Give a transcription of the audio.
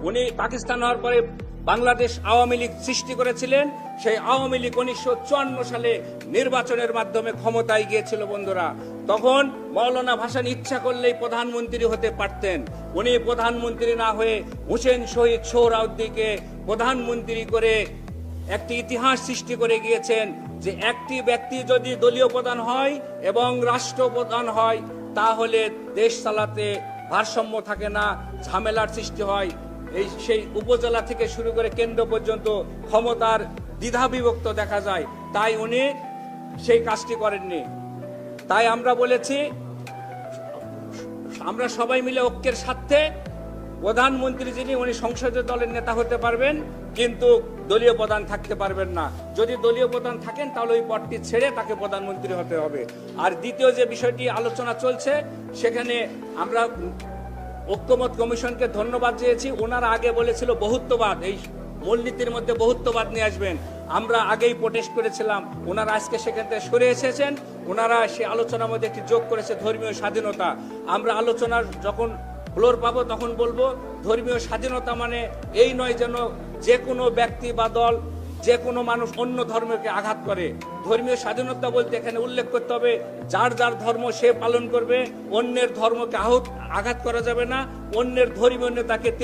উনি পাকিস্তান হওয়ার পরে বাংলাদেশ আওয়ামী লীগ সৃষ্টি করেছিলেন। সেই আওয়ামী লীগ 1954 সালে নির্বাচনের মাধ্যমে ক্ষমতায় গিয়েছিল বন্ধুরা। তখন মৌলানা ভাসানী ইচ্ছা করলেই প্রধানমন্ত্রী হতে পারতেন। উনি প্রধানমন্ত্রী না হয়ে হুসেন শহীদ সোহরাওয়ার্দীকে প্রধানমন্ত্রী করে একটি ইতিহাস সৃষ্টি করে গিয়েছেন যে একটি ব্যক্তি যদি দলীয় প্রধান হয় এবং রাষ্ট্রপ্রধান হয় তাহলে দেশ চালাতে ভারসাম্য থাকে না, ঝামেলার সৃষ্টি হয়। সেই উপজেলা থেকে শুরু করে কেন্দ্র পর্যন্ত ক্ষমতার দ্বিধাবিভক্ত দেখা যায়। তাই উনি সেই কাজটি করেননি। তাই আমরা বলেছি আমরা সবাই মিলে ঐক্যের স্বার্থে প্রধানমন্ত্রী যিনি উনি সংসদীয় দলের নেতা হতে পারবেন, কিন্তু দলীয় প্রধান থাকতে পারবেন না। যদি দলীয় প্রধান থাকেন তাহলে ওই পদটি ছেড়ে তাকে প্রধানমন্ত্রী হতে হবে। আর দ্বিতীয় যে বিষয়টি আলোচনা চলছে সেখানে আমরা ঐক্যমত কমিশনকে ধন্যবাদ দিয়েছি। ওনারা আগে বলেছিল বহুত্ববাদ, এই মূলনীতির মধ্যে বহুত্ববাদ নিয়ে আসবেন। আমরা আগেই প্রোটেস্ট করেছিলাম, ওনারা আজকে সেখান থেকে সরে এসেছেন। ওনারা সে আলোচনার মধ্যে একটি যোগ করেছে ধর্মীয় স্বাধীনতা। আমরা আলোচনার যখন ফ্লোর পাবো তখন বলবো ধর্মীয় স্বাধীনতা মানে এই নয় যেন যে কোনো ব্যক্তি বা দল, যে কোনো মানুষ অন্য ধর্মকে আঘাত করে। ধর্মীয় স্বাধীনতা বলতে এখানে উল্লেখ করতে হবে যার যার ধর্ম সে পালন করবে, অন্যের ধর্মকে আঘাত করা যাবে না, অন্যের ধর্মীয় নেতাকে